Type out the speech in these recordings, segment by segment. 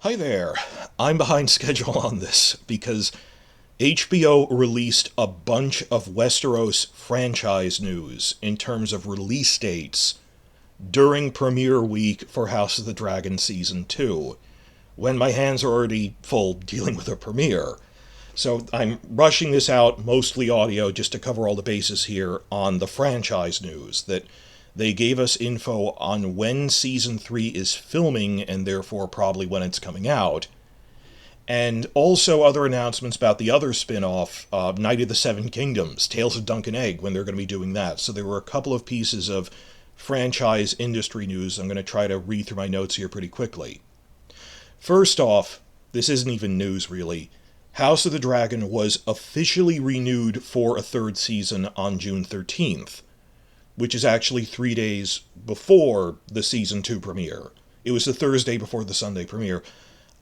Hi there. I'm behind schedule on this because HBO released a bunch of Westeros franchise news in terms of release dates during premiere week for House of the Dragon Season 2, when my hands are already full dealing with a premiere. So I'm rushing this out, mostly audio, just to cover all the bases here on the franchise news. That they gave us info on when Season 3 is filming, and therefore probably when it's coming out. And also other announcements about the other spin-off, Night of the Seven Kingdoms, Tales of Dunk and Egg, when they're going to be doing that. So there were a couple of pieces of franchise industry news. I'm going to try to read through my notes here pretty quickly. First off, this isn't even news really. House of the Dragon was officially renewed for a third season on June 13th, which is actually 3 days before the Season 2 premiere. It was the Thursday before the Sunday premiere.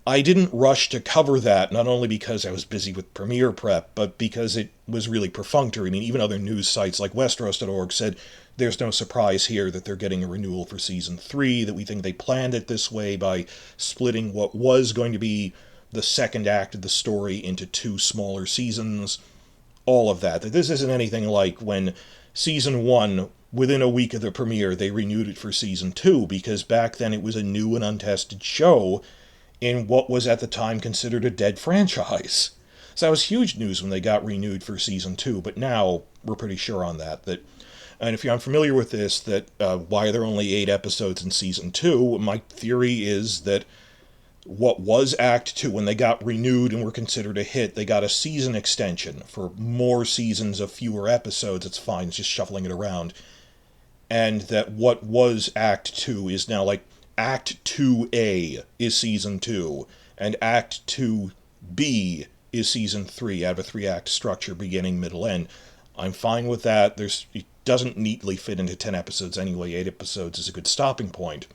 I didn't rush to cover that, not only because I was busy with premiere prep, but because it was really perfunctory. I mean, even other news sites like Westeros.org said there's no surprise here that they're getting a renewal for Season 3, that we think they planned it this way by splitting what was going to be the second act of the story into two smaller seasons. All of that. That this isn't anything like when Season 1, within a week of the premiere, they renewed it for Season 2, because back then it was a new and untested show in what was at the time considered a dead franchise. So that was huge news when they got renewed for Season 2, but now we're pretty sure on that. And if you're unfamiliar with this, that why are there only 8 episodes in Season 2, my theory is that what was Act 2, when they got renewed and were considered a hit, they got a season extension for more seasons of fewer episodes. It's fine, it's just shuffling it around. And that what was Act 2 is now like Act 2A is Season 2, and Act 2B is Season 3, out of a 3-act structure, beginning, middle, end. I'm fine with that. It doesn't neatly fit into 10 episodes anyway. 8 episodes is a good stopping point.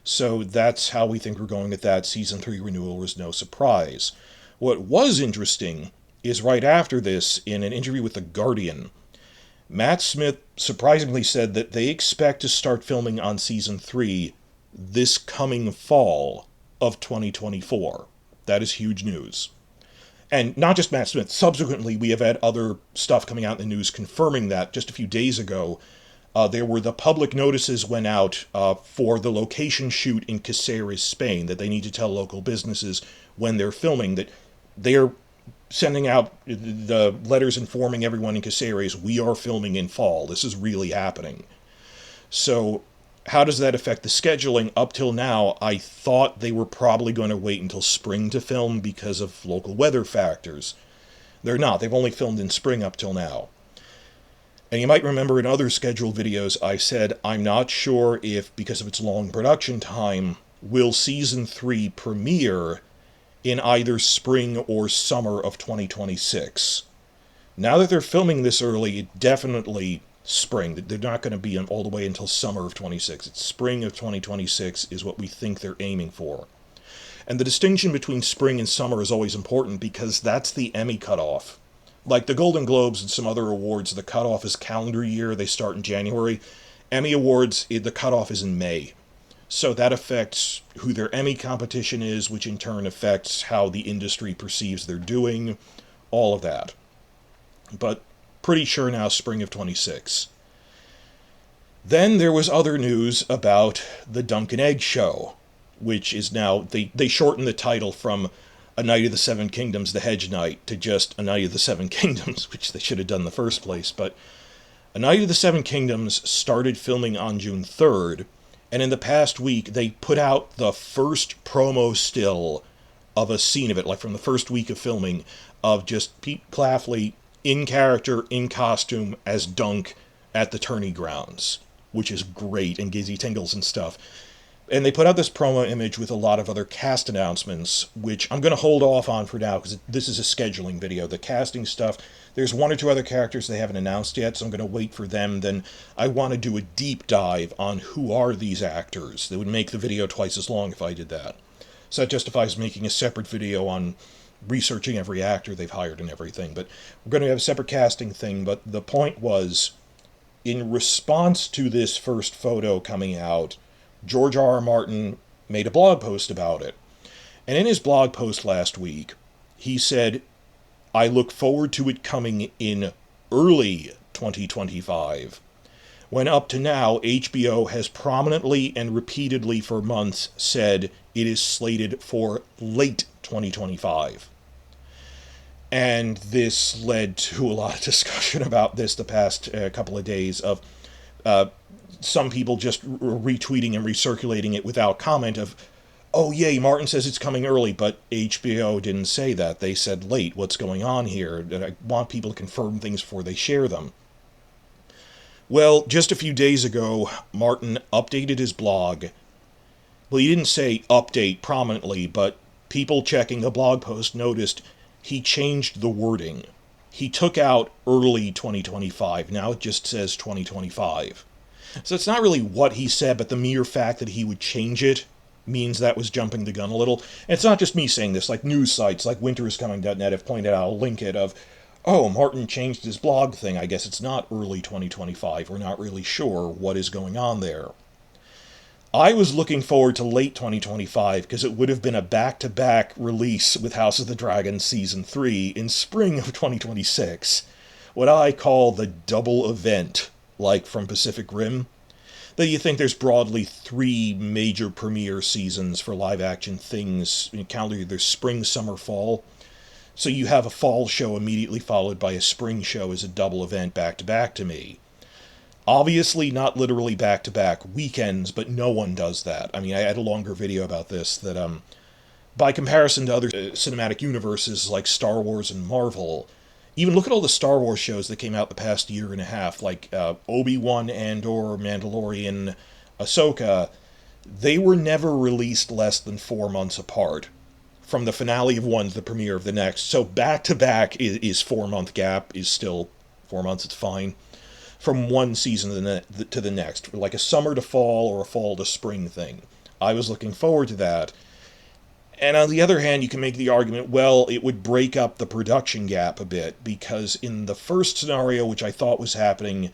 So that's how we think we're going with that. Season 3 renewal was no surprise. What was interesting is right after this, in an interview with The Guardian, Matt Smith surprisingly said that they expect to start filming on Season 3 this coming fall of 2024. That is huge news. And not just Matt Smith. Subsequently, we have had other stuff coming out in the news confirming that. Just a few days ago, there were the public notices went out for the location shoot in Caceres, Spain, that they need to tell local businesses when they're filming that they're sending out the letters informing everyone in Caceres, we are filming in fall. This is really happening. So how does that affect the scheduling? Up till now, I thought they were probably going to wait until spring to film because of local weather factors. They're not. They've only filmed in spring up till now. And you might remember in other scheduled videos I said I'm not sure if, because of its long production time, will Season 3 premiere in either spring or summer of 2026. Now that they're filming this early, definitely spring. They're not going to be all the way until summer of 26. It's spring of 2026 is what we think they're aiming for. And the distinction between spring and summer is always important because that's the Emmy cutoff. Like the Golden Globes and some other awards, the cutoff is calendar year. They start in January. Emmy Awards, the cutoff is in May. So that affects who their Emmy competition is, which in turn affects how the industry perceives they're doing, all of that. But pretty sure now spring of 26. Then there was other news about the Dunk and Egg show, which is now, they shortened the title from A Night of the Seven Kingdoms, The Hedge Knight, to just A Night of the Seven Kingdoms, which they should have done in the first place. But A Night of the Seven Kingdoms started filming on June 3rd, and in the past week, they put out the first promo still of a scene of it, like from the first week of filming, of just Pete Claffley in character, in costume, as Dunk at the tourney grounds, which is great, and gives you tingles and stuff. And they put out this promo image with a lot of other cast announcements, which I'm going to hold off on for now, because this is a scheduling video. The casting stuff, there's 1 or 2 other characters they haven't announced yet, so I'm going to wait for them. Then I want to do a deep dive on who are these actors. That would make the video twice as long if I did that. So that justifies making a separate video on researching every actor they've hired and everything. But we're going to have a separate casting thing. But the point was, in response to this first photo coming out, George R.R. Martin made a blog post about it. And in his blog post last week, he said, I look forward to it coming in early 2025, when up to now, HBO has prominently and repeatedly for months said it is slated for late 2025. And this led to a lot of discussion about this the past couple of days of some people just retweeting and recirculating it without comment of, oh yay, Martin says it's coming early, but HBO didn't say that. They said late. What's going on here? I want people to confirm things before they share them. Well, just a few days ago, Martin updated his blog. Well, he didn't say update prominently, but people checking the blog post noticed he changed the wording. He took out early 2025. Now it just says 2025. So it's not really what he said, but the mere fact that he would change it means that was jumping the gun a little. And it's not just me saying this, like news sites like winteriscoming.net have pointed out, I'll link it, of, oh, Martin changed his blog thing. I guess it's not early 2025. We're not really sure what is going on there. I was looking forward to late 2025 because it would have been a back-to-back release with House of the Dragon Season 3 in spring of 2026. What I call the double event, like from Pacific Rim. That you think there's broadly 3 major premiere seasons for live-action things in calendar. There's spring, summer, fall. So you have a fall show immediately followed by a spring show as a double event back-to-back to me. Obviously not literally back-to-back weekends, but no one does that. I mean, I had a longer video about this that, by comparison to other cinematic universes like Star Wars and Marvel, even look at all the Star Wars shows that came out the past year and a half, like Obi-Wan, Andor, Mandalorian, Ahsoka. They were never released less than 4 months apart, from the finale of one to the premiere of the next. So back-to-back is 4-month gap, is still 4 months, it's fine. From one season to the next, like a summer to fall or a fall to spring thing. I was looking forward to that. And on the other hand, you can make the argument, well, it would break up the production gap a bit, because in the first scenario, which I thought was happening,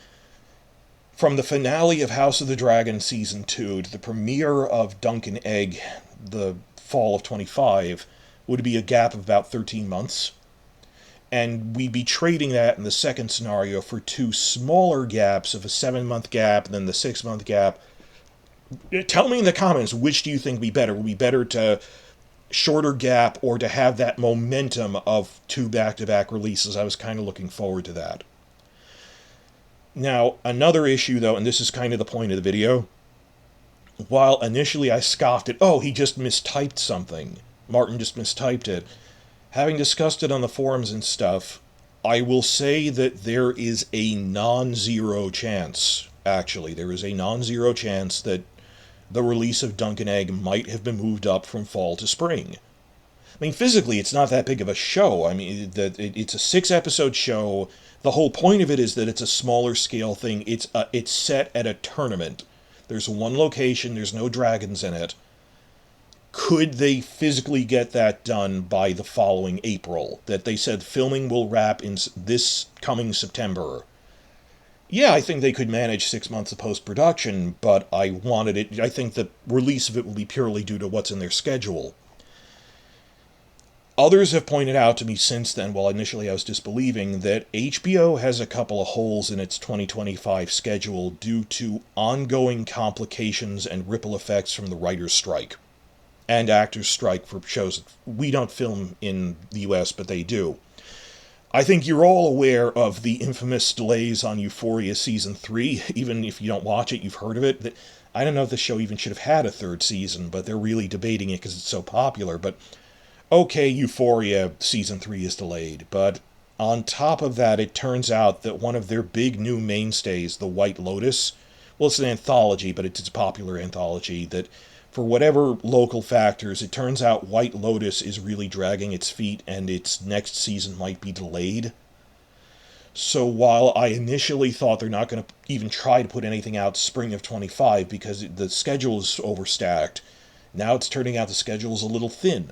from the finale of House of the Dragon Season 2 to the premiere of Dunk and Egg, the fall of 25, would be a gap of about 13 months. And we'd be trading that in the second scenario for 2 smaller gaps of a 7-month gap and then the 6-month gap. Tell me in the comments, which do you think would be better? Would it be better to shorter gap or to have that momentum of 2 back-to-back releases? I was kind of looking forward to that. Now, another issue though, and this is kind of the point of the video, while initially I scoffed at, oh, he just mistyped something. Martin just mistyped it. Having discussed it on the forums and stuff, I will say that there is a non-zero chance, actually, there is a non-zero chance that the release of Dunk and Egg might have been moved up from fall to spring. I mean, physically, it's not that big of a show. I mean, it's a 6-episode show. The whole point of it is that it's a smaller scale thing. It's set at a tournament. There's one location. There's no dragons in it. Could they physically get that done by the following April? That they said filming will wrap in this coming September. Yeah, I think they could manage 6 months of post-production, but I think the release of it will be purely due to what's in their schedule. Others have pointed out to me since then, while initially I was disbelieving, that HBO has a couple of holes in its 2025 schedule due to ongoing complications and ripple effects from the writer's strike. And actors' strike for shows we don't film in the US, but they do. I think you're all aware of the infamous delays on Euphoria Season 3. Even if you don't watch it, you've heard of it. I don't know if the show even should have had a 3rd season, but they're really debating it because it's so popular. But, okay, Euphoria Season 3 is delayed. But on top of that, it turns out that one of their big new mainstays, The White Lotus, well, it's an anthology, but it's a popular anthology, that for whatever local factors, it turns out White Lotus is really dragging its feet and its next season might be delayed. So while I initially thought they're not going to even try to put anything out spring of 25 because the schedule is overstacked, now it's turning out the schedule is a little thin.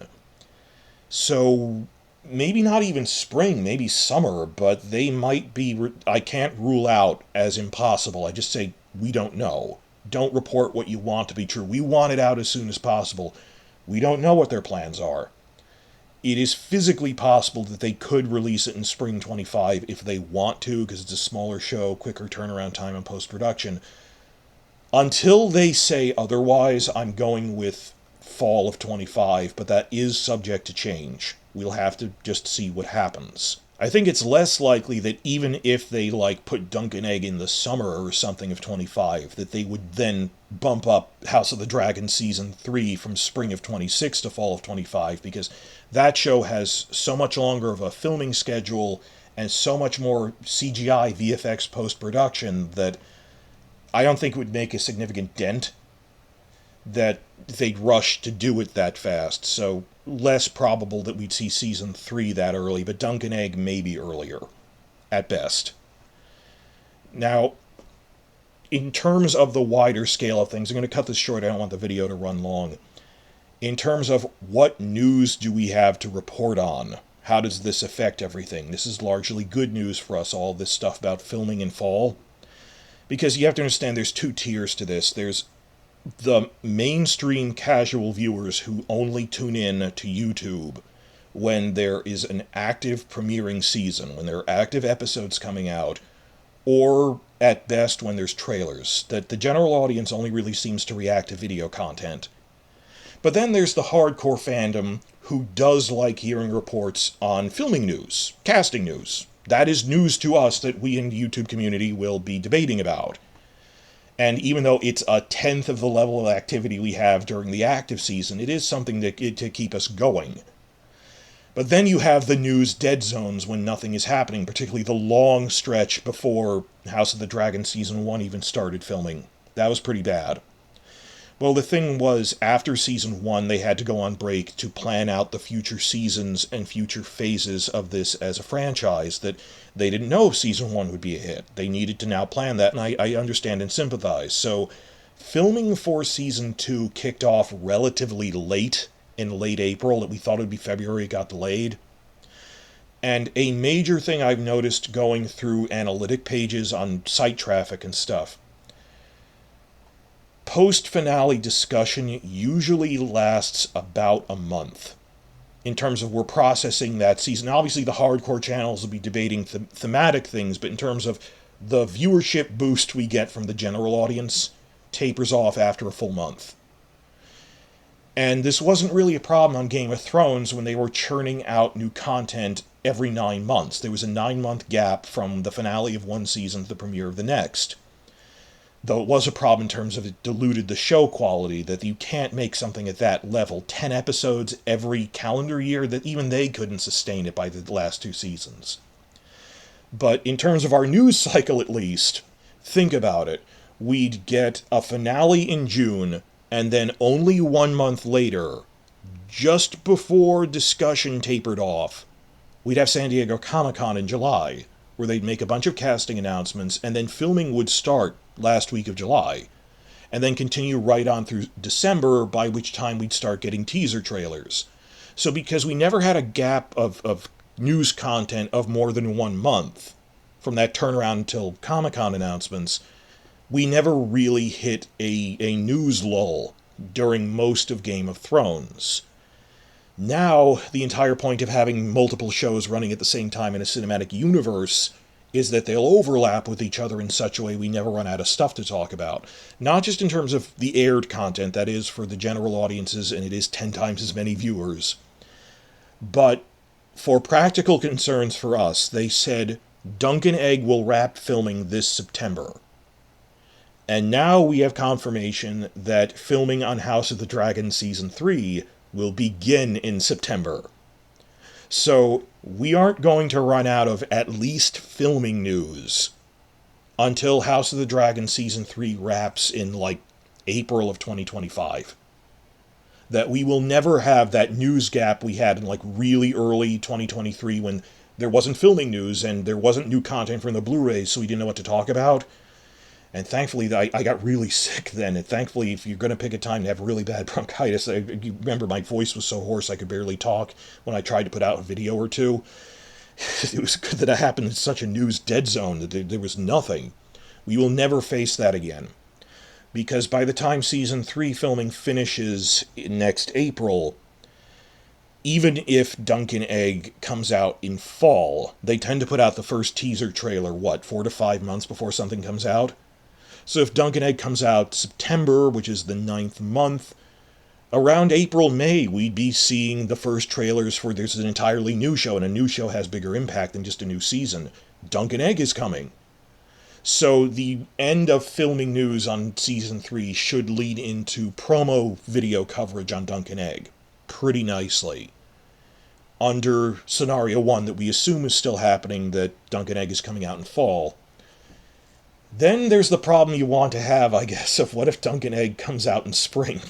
So maybe not even spring, maybe summer, but they might be, I can't rule out as impossible. I just say we don't know. Don't report what you want to be true. We want it out as soon as possible. We don't know what their plans are. It is physically possible that they could release it in spring 25 if they want to, because it's a smaller show, quicker turnaround time in post-production. Until they say otherwise, I'm going with fall of 25, but that is subject to change. We'll have to just see what happens. I think it's less likely that even if they, put Dunk and Egg in the summer or something of 25, that they would then bump up House of the Dragon Season 3 from spring of 26 to fall of 25, because that show has so much longer of a filming schedule and so much more CGI, VFX post-production that I don't think it would make a significant dent that they'd rush to do it that fast, so less probable that we'd see Season 3 that early, but Dunk and Egg maybe earlier, at best. Now, in terms of the wider scale of things, I'm going to cut this short, I don't want the video to run long. In terms of what news do we have to report on? How does this affect everything? This is largely good news for us, all this stuff about filming in fall. Because you have to understand there's two tiers to this. There's the mainstream casual viewers who only tune in to YouTube when there is an active premiering season, when there are active episodes coming out, or at best when there's trailers, that the general audience only really seems to react to video content. But then there's the hardcore fandom who does like hearing reports on filming news, casting news. That is news to us that we in the YouTube community will be debating about. And even though it's a tenth of the level of activity we have during the active season, it is something to keep us going. But then you have the news dead zones when nothing is happening, particularly the long stretch before House of the Dragon Season 1 even started filming. That was pretty bad. Well, the thing was, after Season 1, they had to go on break to plan out the future seasons and future phases of this as a franchise, that they didn't know if Season 1 would be a hit. They needed to now plan that, and I understand and sympathize. So, filming for Season 2 kicked off relatively late, in late April. We thought it would be February, it got delayed. And a major thing I've noticed going through analytic pages on site traffic and stuff, post-finale discussion usually lasts about a month in terms of we're processing that season. Obviously, the hardcore channels will be debating thematic things, but in terms of the viewership boost we get from the general audience tapers off after a full month. And this wasn't really a problem on Game of Thrones when they were churning out new content every 9 months. There was a 9-month gap from the finale of one season to the premiere of the next. Though it was a problem in terms of it diluted the show quality, that you can't make something at that level. 10 episodes every calendar year, that even they couldn't sustain it by the last 2 seasons. But in terms of our news cycle at least, think about it. We'd get a finale in June, and then only 1 month later, just before discussion tapered off, we'd have San Diego Comic-Con in July, where they'd make a bunch of casting announcements, and then filming would start last week of July, and then continue right on through December, by which time we'd start getting teaser trailers. So because we never had a gap of news content of more than 1 month, from that turnaround until Comic-Con announcements, we never really hit a news lull during most of Game of Thrones. Now, the entire point of having multiple shows running at the same time in a cinematic universe is that they'll overlap with each other in such a way we never run out of stuff to talk about. Not just in terms of the aired content, that is for the general audiences, and it is 10 times as many viewers, but for practical concerns for us, they said Dunk and Egg will wrap filming this September. And now we have confirmation that filming on House of the Dragon Season 3 will begin in September. So we aren't going to run out of at least filming news until House of the Dragon Season 3 wraps in April of 2025. That we will never have that news gap we had in really early 2023 when there wasn't filming news and there wasn't new content from the Blu-rays, so we didn't know what to talk about. And thankfully, I got really sick then. And thankfully, if you're going to pick a time to have really bad bronchitis, you remember my voice was so hoarse I could barely talk when I tried to put out a video or two. It was good that it happened in such a news dead zone that there was nothing. We will never face that again. because by the time season 3 filming finishes next April, even if Duncan Egg comes out in fall, they tend to put out the first teaser trailer, 4 to 5 months before something comes out? So if Duncan Egg comes out September, which is the 9th month, around April, May, we'd be seeing the first trailers for there's an entirely new show, and a new show has bigger impact than just a new season. Duncan Egg is coming. So the end of filming news on season 3 should lead into promo video coverage on Duncan Egg pretty nicely. Under scenario 1 that we assume is still happening, that Duncan Egg is coming out in fall. Then there's the problem you want to have, I guess, of what if Duncan Egg comes out in spring?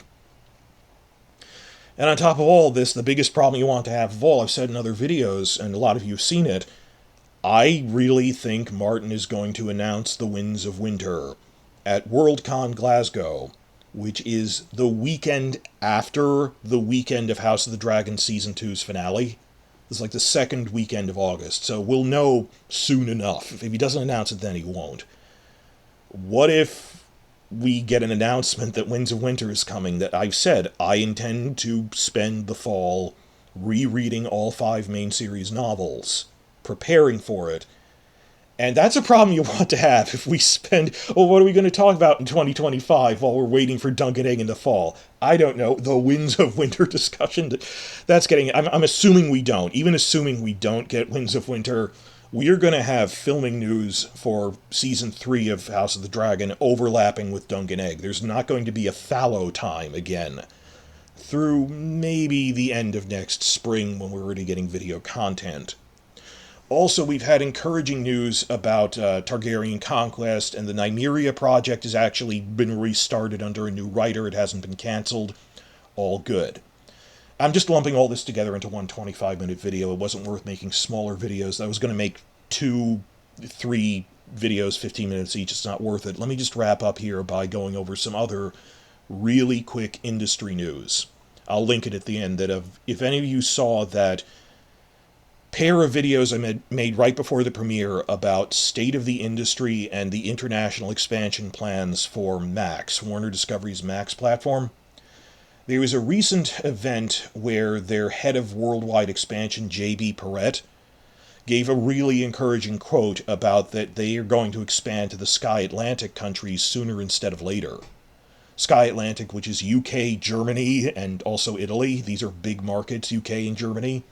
And on top of all this, the biggest problem you want to have of all, I've said in other videos, and a lot of you have seen it, I really think Martin is going to announce the Winds of Winter at Worldcon Glasgow, which is the weekend after the weekend of House of the Dragon Season 2's finale. It's like the second weekend of August, so we'll know soon enough. If he doesn't announce it, then he won't. What if we get an announcement that Winds of Winter is coming, that I've said I intend to spend the fall rereading all 5 main series novels, preparing for it. And that's a problem you want to have if we spend, what are we going to talk about in 2025 while we're waiting for Duncan Egg in the fall? I don't know, the Winds of Winter discussion. That's getting, I'm assuming we don't. Even assuming we don't get Winds of Winter, we are going to have filming news for season 3 of House of the Dragon overlapping with Duncan Egg. There's not going to be a fallow time again through maybe the end of next spring when we're already getting video content. Also, we've had encouraging news about Targaryen Conquest, and the Nymeria project has actually been restarted under a new writer. It hasn't been cancelled. All good. I'm just lumping all this together into one 25-minute video. It wasn't worth making smaller videos. I was going to make 2, 3 videos, 15 minutes each. It's not worth it. Let me just wrap up here by going over some other really quick industry news. I'll link it at the end. That if any of you saw that pair of videos I made right before the premiere about state of the industry and the international expansion plans for Max, Warner Discovery's Max platform, there was a recent event where their head of worldwide expansion, J.B. Perrett, gave a really encouraging quote about that they are going to expand to the Sky Atlantic countries sooner instead of later. Sky Atlantic, which is UK, Germany, and also Italy. These are big markets, UK and Germany.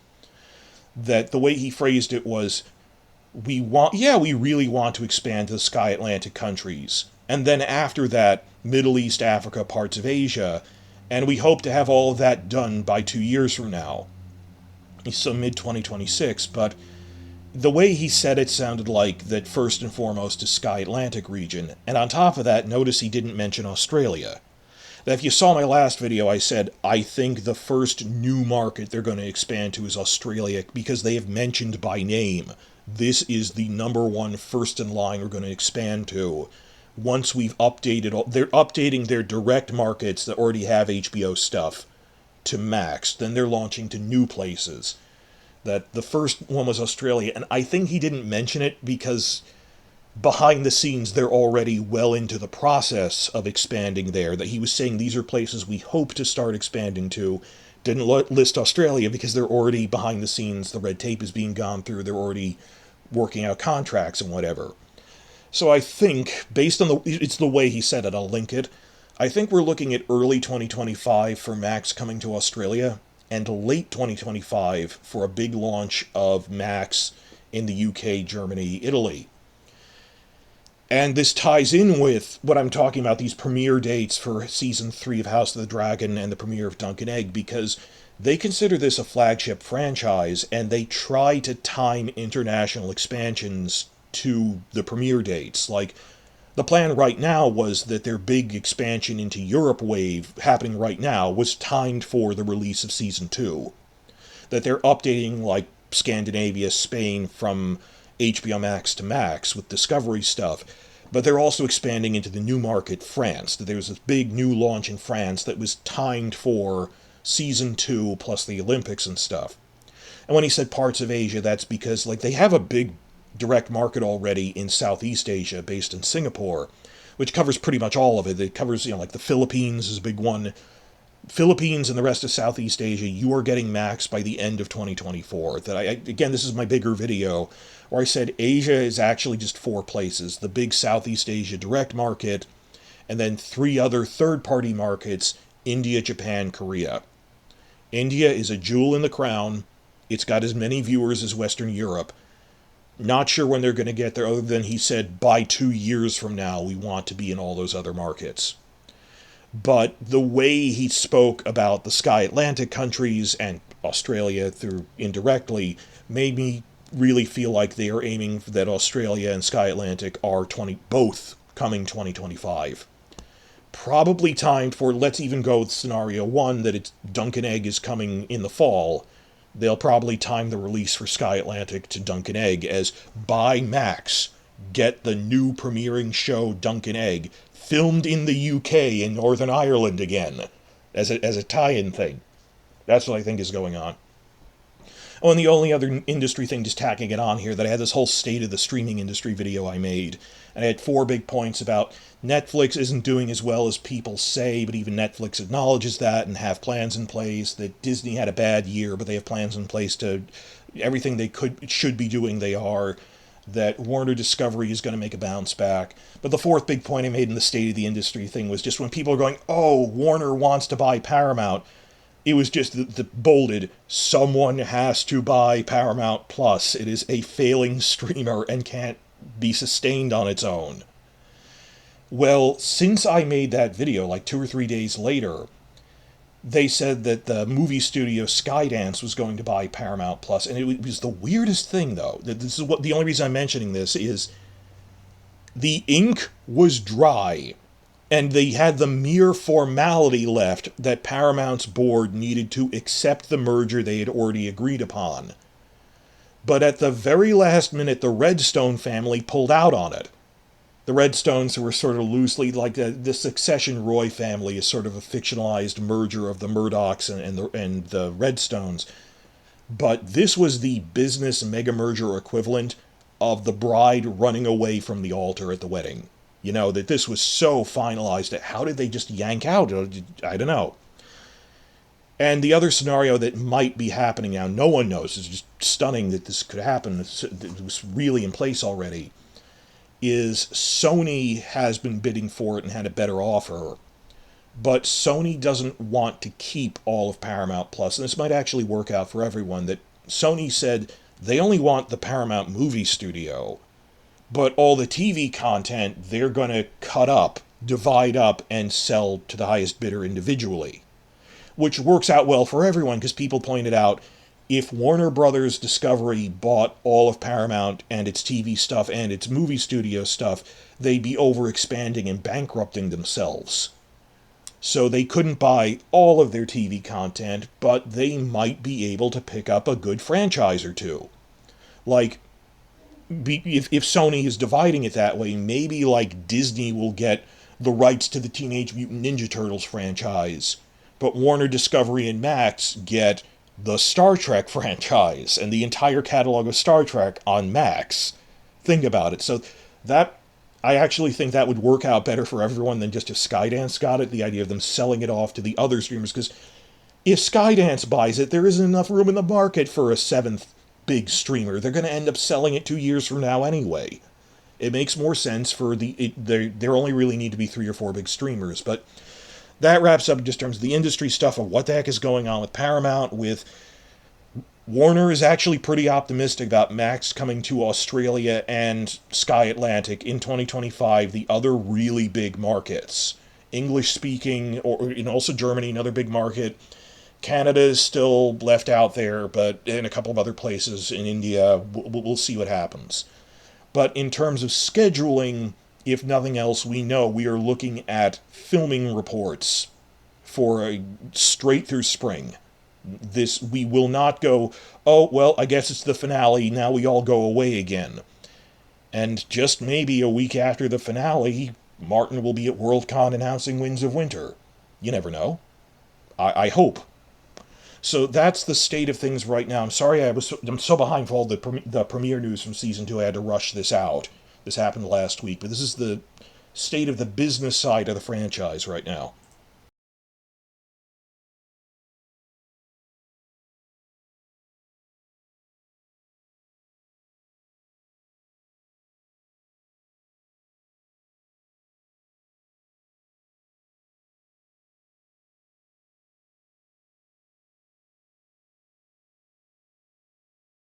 That the way he phrased it was, we really want to expand to the Sky Atlantic countries. And then after that, Middle East, Africa, parts of Asia, and we hope to have all of that done by 2 years from now. So mid-2026, but the way he said it sounded like that first and foremost is Sky Atlantic region, and on top of that, notice he didn't mention Australia. Now, if you saw my last video, I said I think the first new market they're going to expand to is Australia, because they have mentioned by name, this is the #1 first in line we're going to expand to. Once we've updated, they're updating their direct markets that already have HBO stuff to Max, then they're launching to new places. That the first one was Australia, and I think he didn't mention it because behind the scenes they're already well into the process of expanding there, that he was saying these are places we hope to start expanding to. Didn't list Australia because they're already behind the scenes, the red tape is being gone through, they're already working out contracts and whatever. So I think, based on it's the way he said it, I'll link it, I think we're looking at early 2025 for Max coming to Australia, and late 2025 for a big launch of Max in the UK, Germany, Italy. And this ties in with what I'm talking about, these premiere dates for Season 3 of House of the Dragon and the premiere of Duncan Egg, because they consider this a flagship franchise, and they try to time international expansions to the premiere dates. Like, the plan right now was that their big expansion into Europe wave, happening right now, was timed for the release of Season 2. That they're updating, like, Scandinavia, Spain, from HBO Max to Max with Discovery stuff, but they're also expanding into the new market, France. There was this big new launch in France that was timed for Season 2 plus the Olympics and stuff. And when he said parts of Asia, that's because, like, they have a big direct market already in Southeast Asia, based in Singapore, which covers pretty much all of it. It covers, like the Philippines is a big one. Philippines and the rest of Southeast Asia, you are getting Max by the end of 2024. Again, this is my bigger video, where I said Asia is actually just 4 places. The big Southeast Asia direct market, and then 3 other third-party markets, India, Japan, Korea. India is a jewel in the crown. It's got as many viewers as Western Europe. Not sure when they're going to get there, other than he said by 2 years from now we want to be in all those other markets. But the way he spoke about the Sky Atlantic countries and Australia through indirectly made me really feel like they are aiming that Australia and Sky Atlantic are both coming 2025. Probably timed for, let's even go with scenario 1, that it's Dunk and Egg is coming in the fall. They'll probably time the release for Sky Atlantic to Dunk and Egg as buy Max, get the new premiering show Dunk and Egg, filmed in the UK in Northern Ireland again, as a tie-in thing. That's what I think is going on. Oh, and the only other industry thing, just tacking it on here, that I had this whole state of the streaming industry video I made, and I had 4 big points about Netflix isn't doing as well as people say, but even Netflix acknowledges that and have plans in place, that Disney had a bad year, but they have plans in place to everything they should be doing, they are, that Warner Discovery is going to make a bounce back. But the 4th big point I made in the state of the industry thing was just when people are going, oh, Warner wants to buy Paramount, it was just the bolded, someone has to buy Paramount Plus. It is a failing streamer and can't be sustained on its own. Well, since I made that video, like 2 or 3 days later, they said that the movie studio Skydance was going to buy Paramount Plus, and it was the weirdest thing, though. This is what the only reason I'm mentioning this is the ink was dry, and they had the mere formality left that Paramount's board needed to accept the merger they had already agreed upon. But at the very last minute, the Redstone family pulled out on it. The Redstones, who were sort of loosely, like the Succession Roy family, is sort of a fictionalized merger of the Murdochs and the Redstones. But this was the business mega-merger equivalent of the bride running away from the altar at the wedding. That this was so finalized that how did they just yank out? I don't know. And the other scenario that might be happening now, no one knows, it's just stunning that this could happen, it was really in place already, is Sony has been bidding for it and had a better offer, but Sony doesn't want to keep all of Paramount Plus, and this might actually work out for everyone, that Sony said they only want the Paramount movie studio, but all the TV content they're going to cut up, divide up, and sell to the highest bidder individually. Which works out well for everyone, because people pointed out, if Warner Brothers Discovery bought all of Paramount and its TV stuff and its movie studio stuff, they'd be overexpanding and bankrupting themselves. So they couldn't buy all of their TV content, but they might be able to pick up a good franchise or two. Like, if Sony is dividing it that way, maybe like Disney will get the rights to the Teenage Mutant Ninja Turtles franchise, but Warner Discovery and Max get the Star Trek franchise and the entire catalog of Star Trek on Max. Think about it. So that, I actually think that would work out better for everyone than just if Skydance got it, the idea of them selling it off to the other streamers, because if Skydance buys it, there isn't enough room in the market for a 7th big streamer. They're going to end up selling it 2 years from now anyway. It makes more sense for there only really need to be 3 or 4 big streamers, but that wraps up just in terms of the industry stuff of what the heck is going on with Paramount. With Warner is actually pretty optimistic about Max coming to Australia and Sky Atlantic in 2025, the other really big markets. English-speaking, and also Germany, another big market. Canada is still left out there, but in a couple of other places in India, we'll see what happens. But in terms of scheduling, if nothing else, we know we are looking at filming reports for a straight through spring. We will not go, oh, well, I guess it's the finale, now we all go away again. And just maybe a week after the finale, Martin will be at Worldcon announcing Winds of Winter. You never know. I hope. So that's the state of things right now. I'm sorry I'm so behind for all the premiere news from Season 2. I had to rush this out. This happened last week, but this is the state of the business side of the franchise right now.